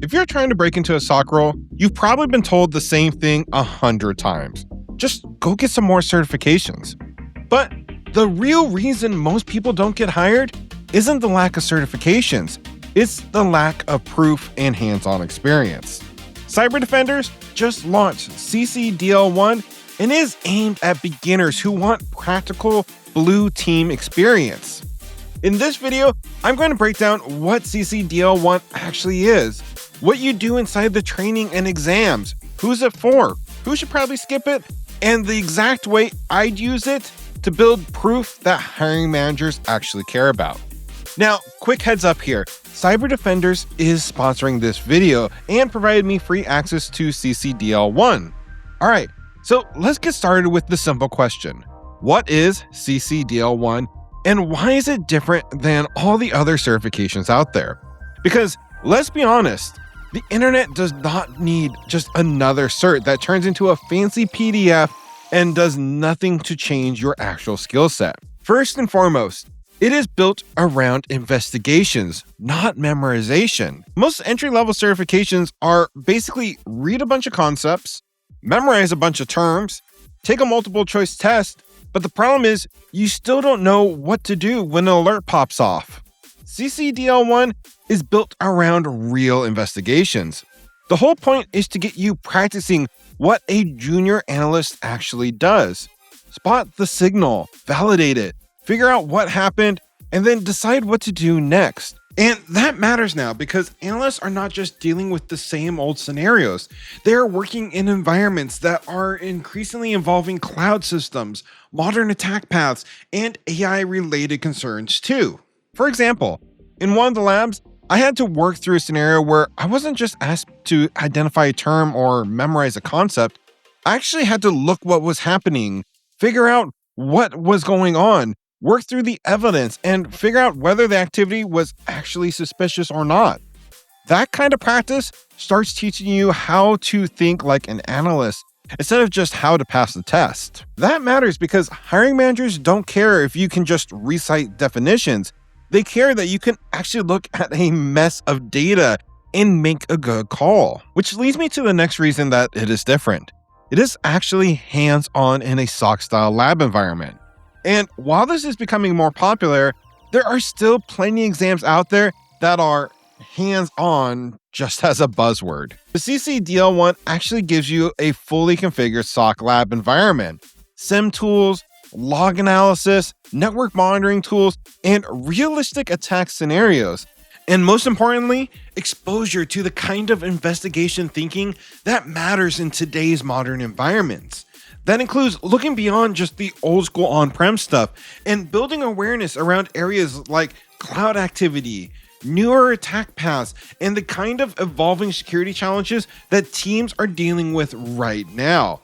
If you're trying to break into a SOC role, you've probably been told the same thing 100 times. Just go get some more certifications. But the real reason most people don't get hired isn't the lack of certifications. It's the lack of proof and hands-on experience. Cyber Defenders just launched CCDL1 and is aimed at beginners who want practical blue team experience. In this video, I'm going to break down what CCDL1 actually is, what you do inside the training and exams, who's it for, who should probably skip it, and the exact way I'd use it to build proof that hiring managers actually care about. Now, quick heads up here, Cyber Defenders is sponsoring this video and provided me free access to CCDL1. All right, so let's get started with the simple question. What is CCDL1 and why is it different than all the other certifications out there? Because let's be honest, the internet does not need just another cert that turns into a fancy PDF and does nothing to change your actual skill set. First and foremost, it is built around investigations, not memorization. Most entry-level certifications are basically read a bunch of concepts, memorize a bunch of terms, take a multiple choice test, but the problem is you still don't know what to do when an alert pops off. CCDL1 is built around real investigations. The whole point is to get you practicing what a junior analyst actually does. Spot the signal, validate it, figure out what happened, and then decide what to do next. And that matters now because analysts are not just dealing with the same old scenarios. They're working in environments that are increasingly involving cloud systems, modern attack paths, and AI-related concerns too. For example, in one of the labs, I had to work through a scenario where I wasn't just asked to identify a term or memorize a concept. I actually had to look what was happening, figure out what was going on, work through the evidence, and figure out whether the activity was actually suspicious or not. That kind of practice starts teaching you how to think like an analyst instead of just how to pass the test. That matters because hiring managers don't care if you can just recite definitions. They care that you can actually look at a mess of data and make a good call. Which leads me to the next reason that it is different. It is actually hands-on in a SOC-style lab environment. And while this is becoming more popular, there are still plenty of exams out there that are hands-on just as a buzzword. The CCDL1 actually gives you a fully configured SOC lab environment, SIM tools, log analysis, network monitoring tools, and realistic attack scenarios. And most importantly, exposure to the kind of investigation thinking that matters in today's modern environments. That includes looking beyond just the old school on-prem stuff and building awareness around areas like cloud activity, newer attack paths, and the kind of evolving security challenges that teams are dealing with right now.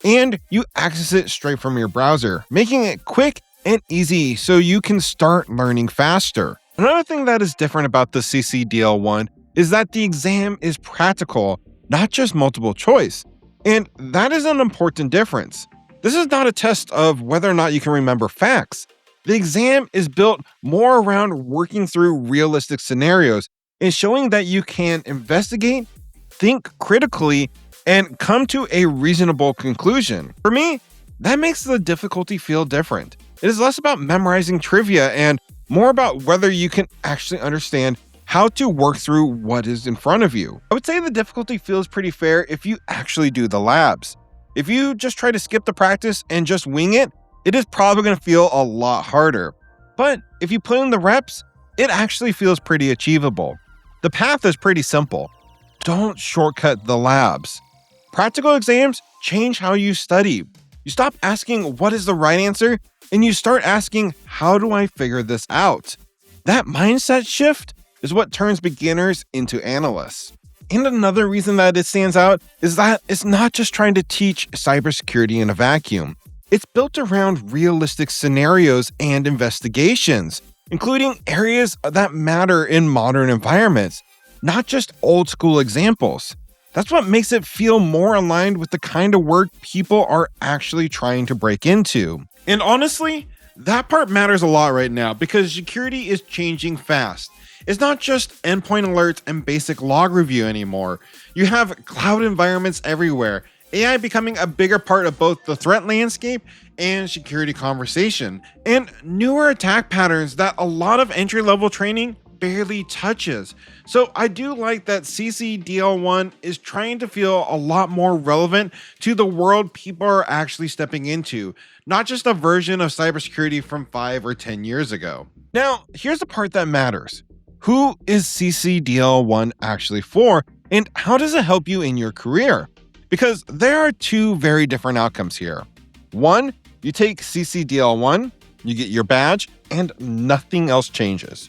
And you access it straight from your browser, making it quick and easy so you can start learning faster. Another thing that is different about the CCDL1 is that the exam is practical, not just multiple choice. And that is an important difference. This is not a test of whether or not you can remember facts. The exam is built more around working through realistic scenarios and showing that you can investigate, think critically, and come to a reasonable conclusion. For me, that makes the difficulty feel different. It is less about memorizing trivia and more about whether you can actually understand how to work through what is in front of you. I would say the difficulty feels pretty fair if you actually do the labs. If you just try to skip the practice and just wing it, it is probably going to feel a lot harder. But if you put in the reps, it actually feels pretty achievable. The path is pretty simple. Don't shortcut the labs. Practical exams change how you study. You stop asking what is the right answer and you start asking, how do I figure this out? That mindset shift is what turns beginners into analysts. And another reason that it stands out is that it's not just trying to teach cybersecurity in a vacuum. It's built around realistic scenarios and investigations, including areas that matter in modern environments, not just old school examples. That's what makes it feel more aligned with the kind of work people are actually trying to break into. And honestly, that part matters a lot right now because security is changing fast. It's not just endpoint alerts and basic log review anymore. You have cloud environments everywhere, AI becoming a bigger part of both the threat landscape and security conversation, and newer attack patterns that a lot of entry-level training barely touches. So I do like that CCDL1 is trying to feel a lot more relevant to the world people are actually stepping into, not just a version of cybersecurity from 5 or 10 years ago. Now, here's the part that matters. Who is CCDL1 actually for, and how does it help you in your career? Because there are two very different outcomes here. One, you take CCDL1, you get your badge, and nothing else changes.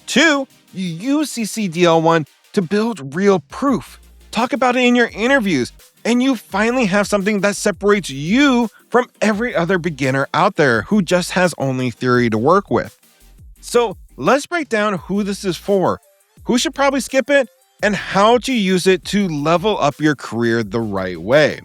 Two, you use CCDL1 to build real proof, talk about it in your interviews, and you finally have something that separates you from every other beginner out there who just has only theory to work with. So let's break down who this is for, who should probably skip it, and how to use it to level up your career the right way.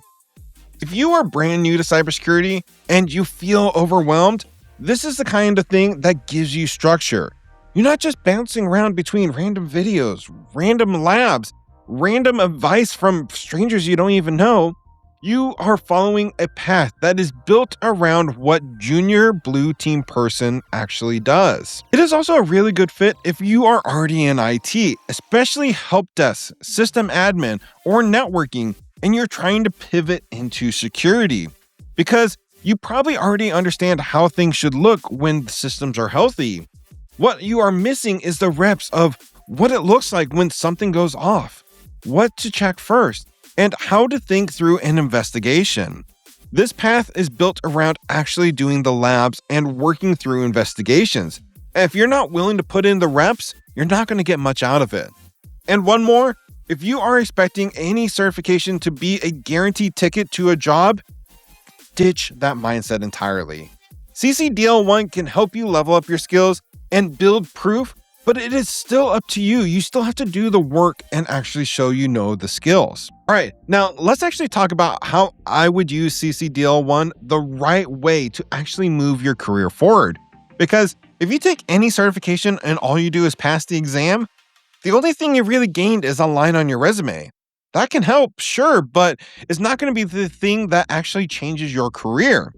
If you are brand new to cybersecurity and you feel overwhelmed, this is the kind of thing that gives you structure. You're not just bouncing around between random videos, random labs, random advice from strangers you don't even know. You are following a path that is built around what junior blue team person actually does. It is also a really good fit if you are already in IT, especially help desk, system admin, or networking, and you're trying to pivot into security. Because you probably already understand how things should look when the systems are healthy. What you are missing is the reps of what it looks like when something goes off, what to check first, and how to think through an investigation. This path is built around actually doing the labs and working through investigations. And if you're not willing to put in the reps, you're not going to get much out of it. And one more, if you are expecting any certification to be a guaranteed ticket to a job, ditch that mindset entirely. CCDL1 can help you level up your skills and build proof, but it is still up to you. You still have to do the work and actually show you know the skills. All right, now let's actually talk about how I would use CCDL1 the right way to actually move your career forward. Because if you take any certification and all you do is pass the exam, the only thing you really gained is a line on your resume. That can help, sure, but it's not going to be the thing that actually changes your career.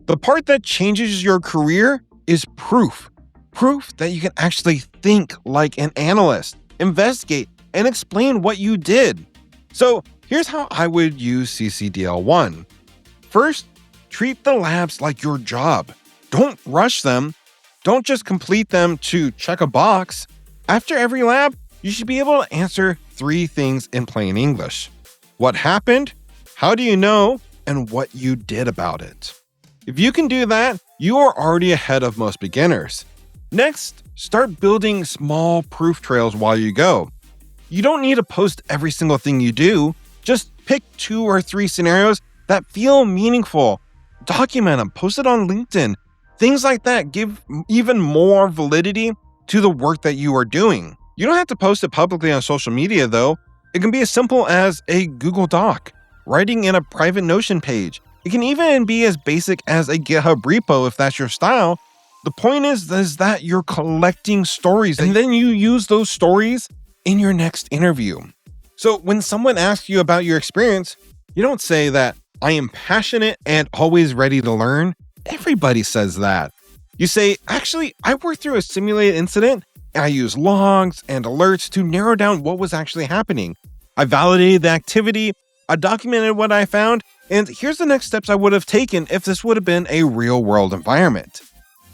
The part that changes your career is proof. Proof that you can actually think like an analyst, investigate, and explain what you did. So here's how I would use CCDL1. First, treat the labs like your job. Don't rush them. Don't just complete them to check a box. After every lab, you should be able to answer 3 things in plain English. What happened? How do you know? And what you did about it. If you can do that, you are already ahead of most beginners. Next, start building small proof trails while you go. You don't need to post every single thing you do. Just pick 2 or 3 scenarios that feel meaningful. Document them, post it on LinkedIn. Things like that give even more validity to the work that you are doing. You don't have to post it publicly on social media though. It can be as simple as a Google Doc, writing in a private Notion page. It can even be as basic as a GitHub repo if that's your style. The point is that you're collecting stories and then you use those stories in your next interview. So when someone asks you about your experience, you don't say that I am passionate and always ready to learn. Everybody says that. You say, actually, I worked through a simulated incident and I used logs and alerts to narrow down what was actually happening. I validated the activity, I documented what I found, and here's the next steps I would have taken if this would have been a real world environment.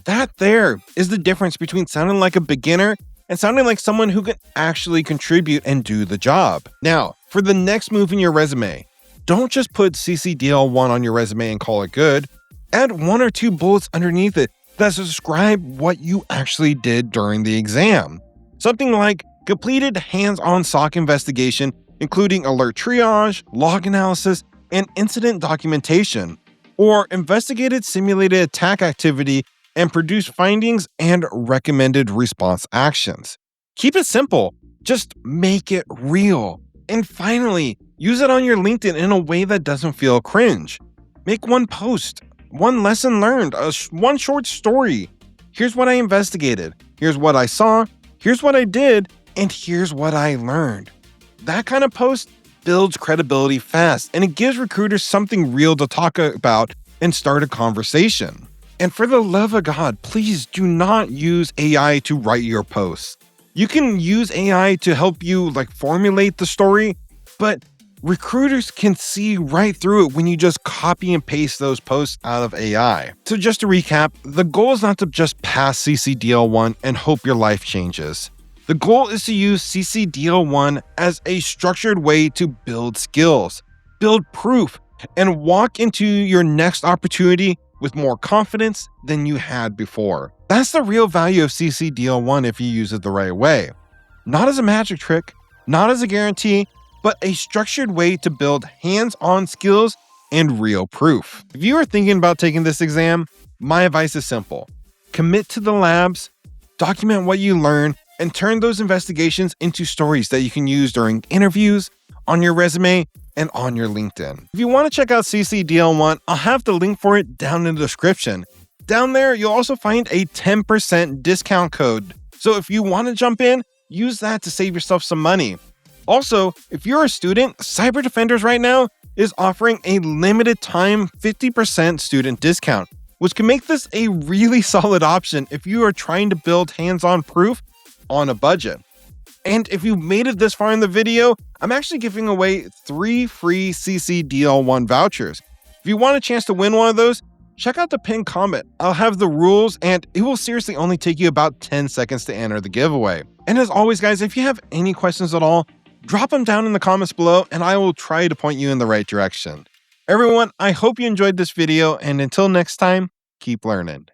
That there is the difference between sounding like a beginner and sounding like someone who can actually contribute and do the job. Now, for the next move in your resume, don't just put CCDL1 on your resume and call it good. Add 1 or 2 bullets underneath it that describe what you actually did during the exam. Something like completed hands-on SOC investigation, including alert triage, log analysis, and incident documentation, or investigated simulated attack activity and produce findings and recommended response actions. Keep it simple, just make it real. And finally, use it on your LinkedIn in a way that doesn't feel cringe. Make 1 post, 1 lesson learned, 1 short story. Here's what I investigated. Here's what I saw. here's what I did, and here's what I learned. That kind of post builds credibility fast, and it gives recruiters something real to talk about and start a conversation. And for the love of God, please do not use AI to write your posts. You can use AI to help you formulate the story, but recruiters can see right through it when you just copy and paste those posts out of AI. So just to recap, the goal is not to just pass CCDL1 and hope your life changes. The goal is to use CCDL1 as a structured way to build skills, build proof, and walk into your next opportunity with more confidence than you had before. That's the real value of CCDL1 if you use it the right way. Not as a magic trick, not as a guarantee, but a structured way to build hands-on skills and real proof. If you are thinking about taking this exam, my advice is simple. Commit to the labs, document what you learn, and turn those investigations into stories that you can use during interviews, on your resume, and on your LinkedIn. If you want to check out CCDL1, I'll have the link for it down in the description. Down there, you'll also find a 10% discount code. So if you want to jump in, use that to save yourself some money. Also, if you're a student, Cyber Defenders right now is offering a limited time 50% student discount, which can make this a really solid option if you are trying to build hands-on proof on a budget. And if you made it this far in the video, I'm actually giving away 3 free CCDL1 vouchers. If you want a chance to win one of those, check out the pinned comment. I'll have the rules, and it will seriously only take you about 10 seconds to enter the giveaway. And as always, guys, if you have any questions at all, drop them down in the comments below, and I will try to point you in the right direction. Everyone, I hope you enjoyed this video, and until next time, keep learning.